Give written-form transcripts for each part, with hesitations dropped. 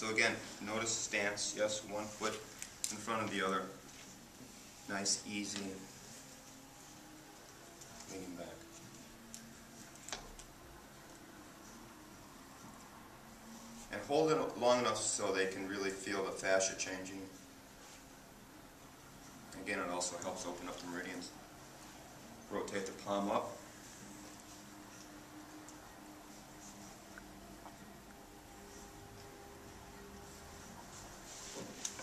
So again, notice the stance. Yes, one foot in front of the other. Nice, easy. Leaning back. And hold it long enough so they can really feel the fascia changing. Again, it also helps open up the meridians. Rotate the palm up.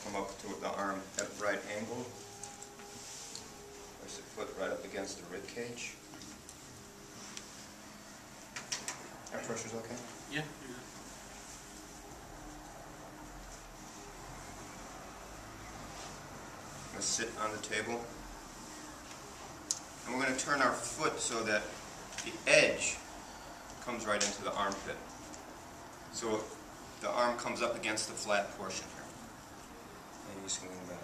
Come up to the arm at right angle. Place the foot right up against the rib cage. That pressure's okay? Yeah. I'm going to sit on the table. And we're going to turn our foot so that the edge comes right into the armpit. So the arm comes up against the flat portion here. And you just lean back.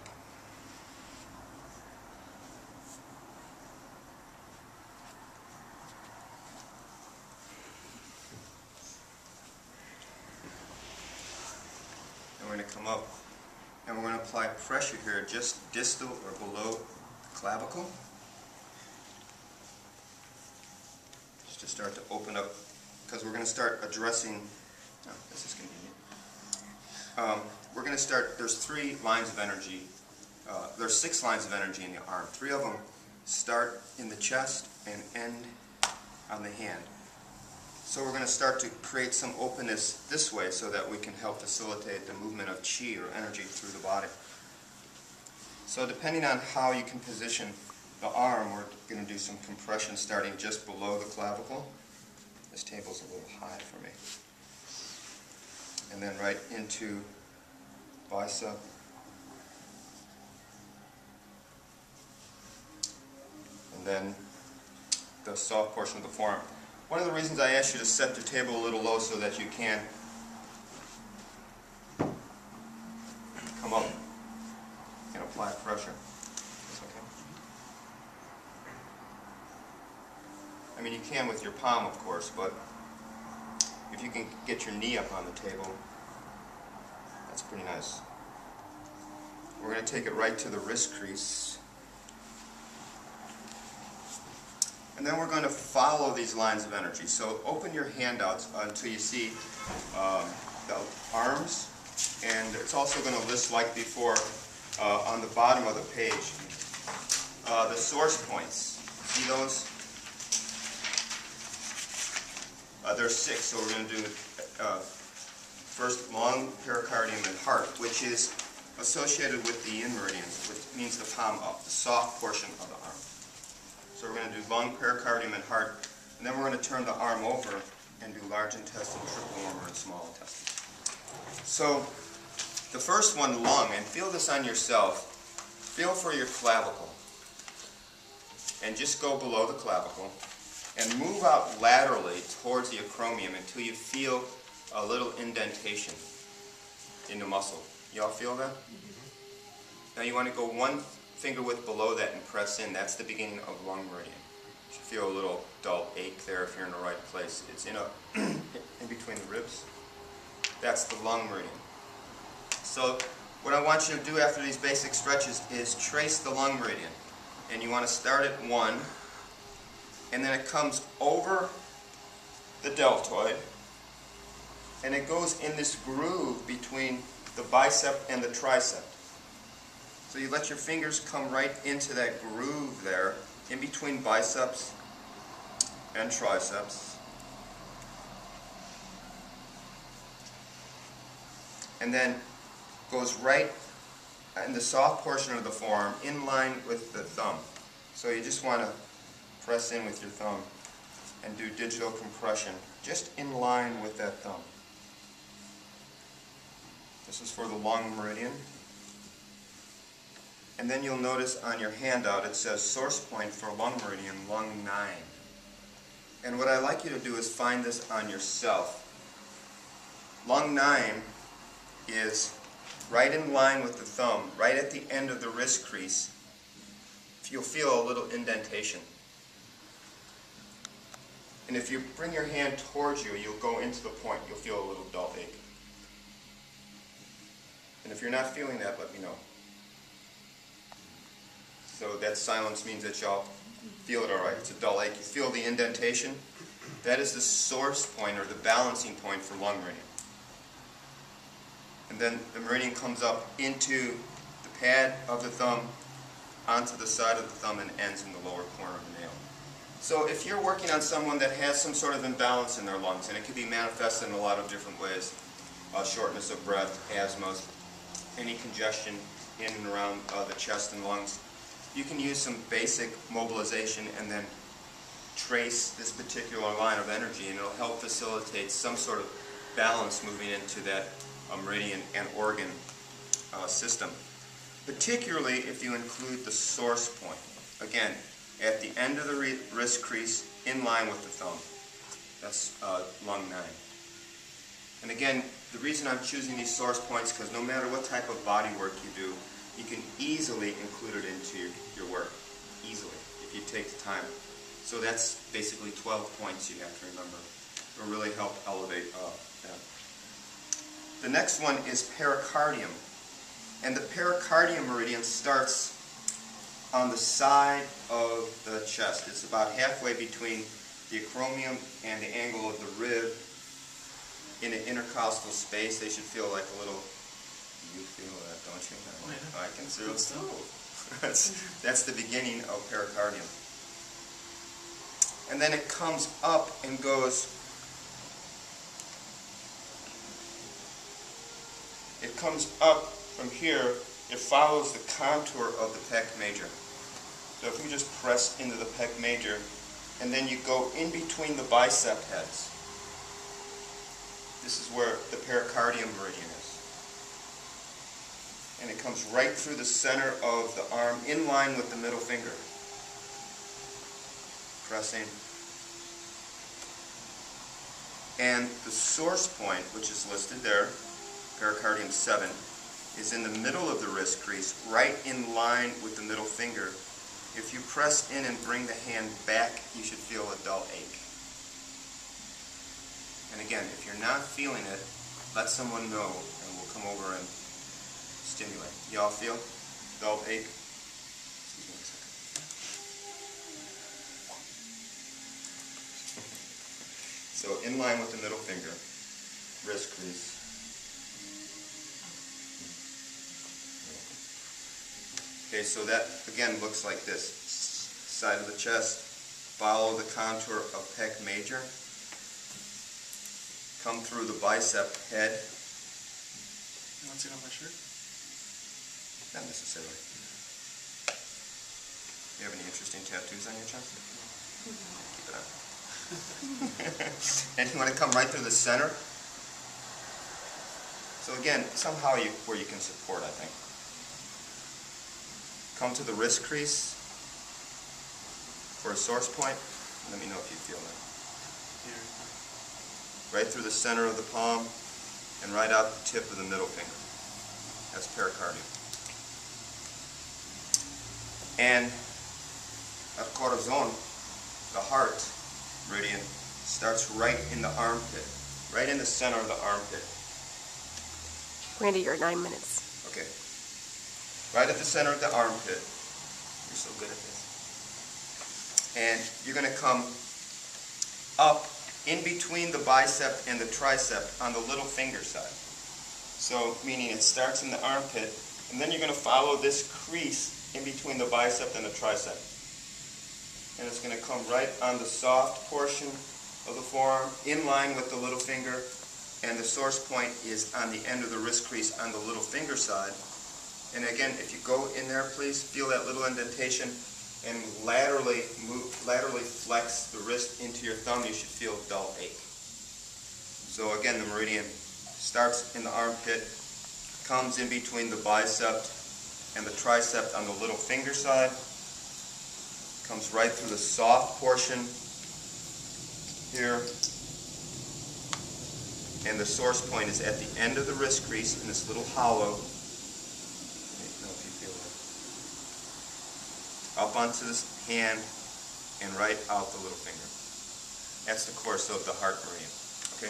And we're going to come up and we're going to apply pressure here just distal or below the clavicle. Just to start to open up, because we're going to start addressing, oh, this is convenient. We're going to start, there's 3 lines of energy, there's 6 lines of energy in the arm. 3 of them start in the chest and end on the hand. So we're going to start to create some openness this way so that we can help facilitate the movement of chi or energy through the body. So depending on how you can position the arm, we're going to do some compression starting just below the clavicle. This table's a little high for me. And then right into bicep. And then the soft portion of the forearm. One of the reasons I asked you to set the table a little low so that you can come up and apply pressure. That's okay. I mean, you can with your palm, of course, but if you can get your knee up on the table, that's pretty nice. We're going to take it right to the wrist crease. And then we're going to follow these lines of energy. So open your hand out until you see the arms. And it's also going to list, like before, on the bottom of the page, the source points. See those? There's 6, so we're going to do first long pericardium and heart, which is associated with the yin meridians, which means the palm up, the soft portion of the arm. So we're going to do long pericardium and heart, and then we're going to turn the arm over and do large intestine, triple wormer, and small intestine. So the first one, lung, and feel this on yourself. Feel for your clavicle, and just go below the clavicle, and move out laterally towards the acromion until you feel a little indentation in the muscle. Y'all feel that? Now you want to go one finger width below that and press in. That's the beginning of lung meridian. You should feel a little dull ache there if you're in the right place. It's in between the ribs. That's the lung meridian. So what I want you to do after these basic stretches is trace the lung meridian. And you want to start at 1, and then it comes over the deltoid, and it goes in this groove between the bicep and the tricep. So you let your fingers come right into that groove there, in between biceps and triceps. And then goes right in the soft portion of the forearm, in line with the thumb. So you just want to press in with your thumb and do digital compression, just in line with that thumb. This is for the lung meridian. And then you'll notice on your handout it says source point for lung meridian, lung 9. And what I like you to do is find this on yourself. Lung 9 is right in line with the thumb, right at the end of the wrist crease. You'll feel a little indentation. And if you bring your hand towards you, you'll go into the point. You'll feel a little dull ache. And if you're not feeling that, let me know. So that silence means that y'all feel it all right. It's a dull ache. You feel the indentation? That is the source point or the balancing point for lung meridian. And then the meridian comes up into the pad of the thumb, onto the side of the thumb, and ends in the lower corner of the nail. So if you're working on someone that has some sort of imbalance in their lungs, and it can be manifested in a lot of different ways, shortness of breath, asthma, any congestion in and around the chest and lungs, you can use some basic mobilization and then trace this particular line of energy, and it'll help facilitate some sort of balance moving into that meridian and organ system. Particularly if you include the source point. Again, at the end of the wrist crease, in line with the thumb. That's lung 9. And again, the reason I'm choosing these source points is because no matter what type of body work you do, you can easily include it into your work. Easily, if you take the time. So that's basically 12 points you have to remember. It will really help elevate that. The next one is pericardium. And the pericardium meridian starts on the side of the chest. It's about halfway between the acromion and the angle of the rib in an intercostal space. They should feel like a little, you feel that, don't you? Oh, yeah. I can feel it too. That's the beginning of pericardium. And then it comes up and goes, it comes up from here, it follows the contour of the pec major. So if you just press into the pec major, and then you go in between the bicep heads. This is where the pericardium meridian is. And it comes right through the center of the arm, in line with the middle finger. Pressing. And the source point, which is listed there, pericardium 7, is in the middle of the wrist crease, right in line with the middle finger. If you press in and bring the hand back, you should feel a dull ache. And again, if you're not feeling it, let someone know and we'll come over and stimulate. Y'all feel dull ache? Excuse me a second. So in line with the middle finger, wrist crease. Okay, so that again looks like this. Side of the chest, follow the contour of pec major, come through the bicep head. You want to see it on my shirt? Not necessarily. You have any interesting tattoos on your chest? Keep it on. And you want to come right through the center. So again, somehow where you can support, I think. Come to the wrist crease for a source point. Let me know if you feel that. Right through the center of the palm and right out the tip of the middle finger. That's pericardium. And at corazon, the heart meridian, starts right in the armpit, right in the center of the armpit. Randy, you're at 9 minutes. Okay. Right at the center of the armpit. You're so good at this. And you're going to come up in between the bicep and the tricep on the little finger side. So, meaning it starts in the armpit, and then you're going to follow this crease in between the bicep and the tricep. And it's going to come right on the soft portion of the forearm, in line with the little finger, and the source point is on the end of the wrist crease on the little finger side. And again, if you go in there, please feel that little indentation and laterally flex the wrist into your thumb. You should feel a dull ache. So again, the meridian starts in the armpit, comes in between the bicep and the tricep on the little finger side, comes right through the soft portion here, and the source point is at the end of the wrist crease in this little hollow. Up onto this hand and right out the little finger. That's the course of the heart meridian. Okay?